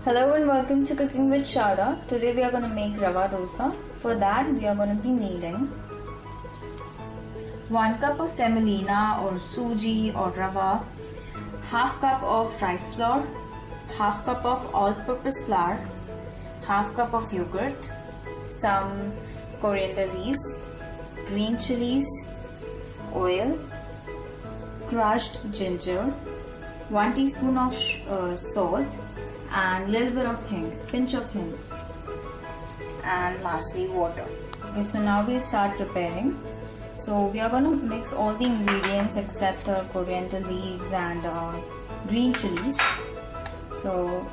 Hello and welcome to Cooking with Shada. Today we are going to make Rawa Dosa. For that we are going to be needing 1 cup of semolina or sooji or rava, half cup of rice flour, half cup of all-purpose flour, half cup of yogurt, some coriander leaves, green chilies, oil, crushed ginger, 1 teaspoon of salt, and little bit of pinch of hing, and lastly water. Okay, so now we'll start preparing. So we are going to mix all the ingredients except coriander leaves and green chilies. So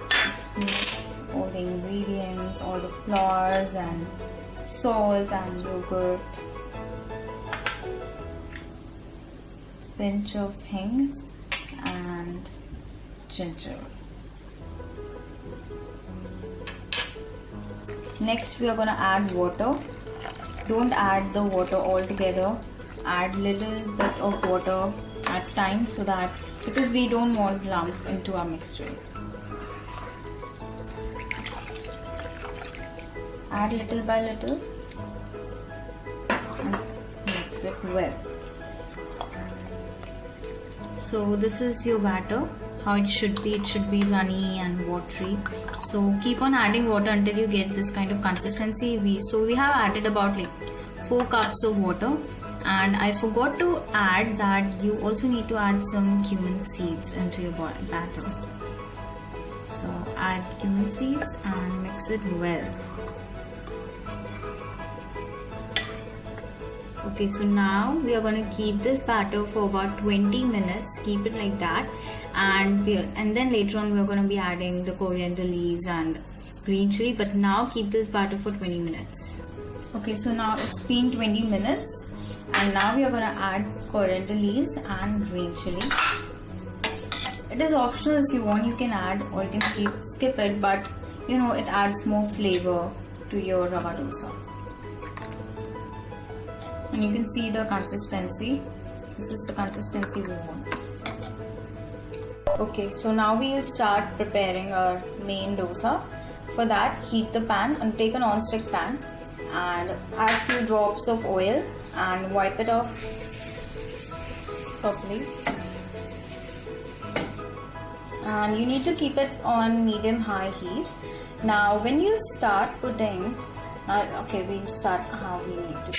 just mix all the ingredients, all the flours and salt and yogurt, pinch of hing and ginger. Next we are going to add water. Don't add the water all together. Add little bit of water at time, so that because we don't want lumps into our mixture. Add little by little and mix it well. So this is your batter, how it should be. It should be runny and watery. So keep on adding water until you get this kind of consistency. We have added about 4 cups of water, and I forgot to add that you also need to add some cumin seeds into your batter. So add cumin seeds and mix it well. Okay, so now we are going to keep this batter for about 20 minutes. Keep it like that, and then later on we are going to be adding the coriander leaves and green chili. But now keep this batter for 20 minutes. Okay, so now it's been 20 minutes, and now we are going to add coriander leaves and green chili. It is optional. If you want, you can add, or you can skip it, but it adds more flavor to your Rawa dosa. And you can see the consistency. This is the consistency we want. Okay, so now we will start preparing our main dosa. For that, heat the pan and take a non-stick pan and add few drops of oil and wipe it off properly. And you need to keep it on medium-high heat. Now, when you start putting, we'll start how we need to.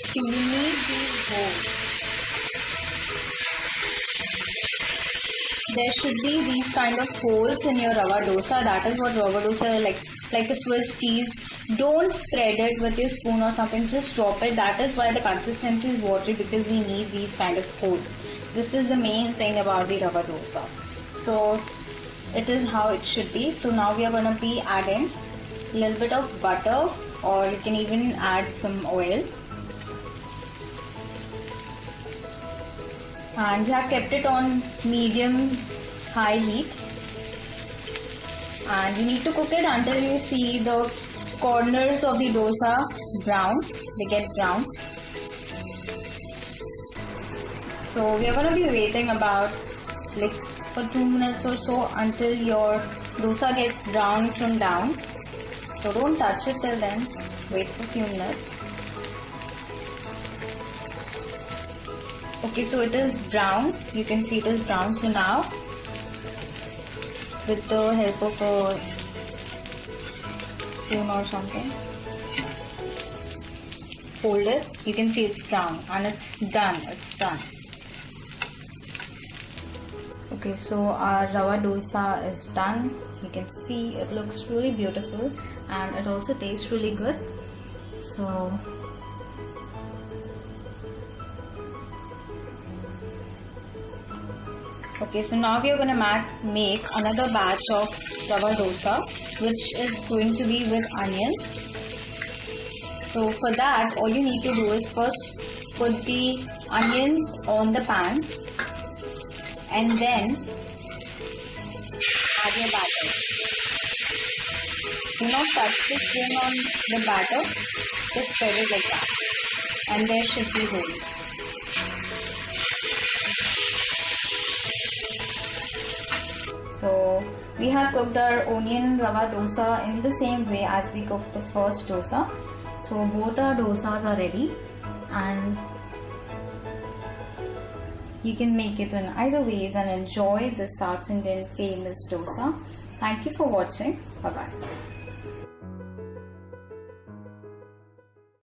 So you need these holes. There should be these kind of holes in your Rawa dosa. That is what Rawa dosa like a Swiss cheese. Don't spread it with your spoon or something. Just drop it. That is why the consistency is watery, because we need these kind of holes. This is the main thing about the Rawa dosa. So it is how it should be. So now we are going to be adding a little bit of butter, or you can even add some oil. And we have kept it on medium-high heat, and you need to cook it until you see the corners of the dosa brown. They get brown. So we are going to be waiting about for 2 minutes or so until your dosa gets brown from down. So don't touch it till then. Wait for a few minutes. Okay, so it is brown. You can see it is brown. So now, with the help of a spoon or something, hold it. You can see it's brown, and it's done. It's done. Okay, so our Rawa dosa is done. You can see it looks really beautiful, and it also tastes really good. So okay, so now we are going to make another batch of Rawa dosa, which is going to be with onions. So for that, all you need to do is first put the onions on the pan, and then add your batter. Do not touch the spoon on the batter, just spread it like that, and there should be holes. We have cooked our onion rava dosa in the same way as we cooked the first dosa. So both our dosas are ready, and you can make it in either ways and enjoy the South Indian famous dosa. Thank you for watching. Bye bye.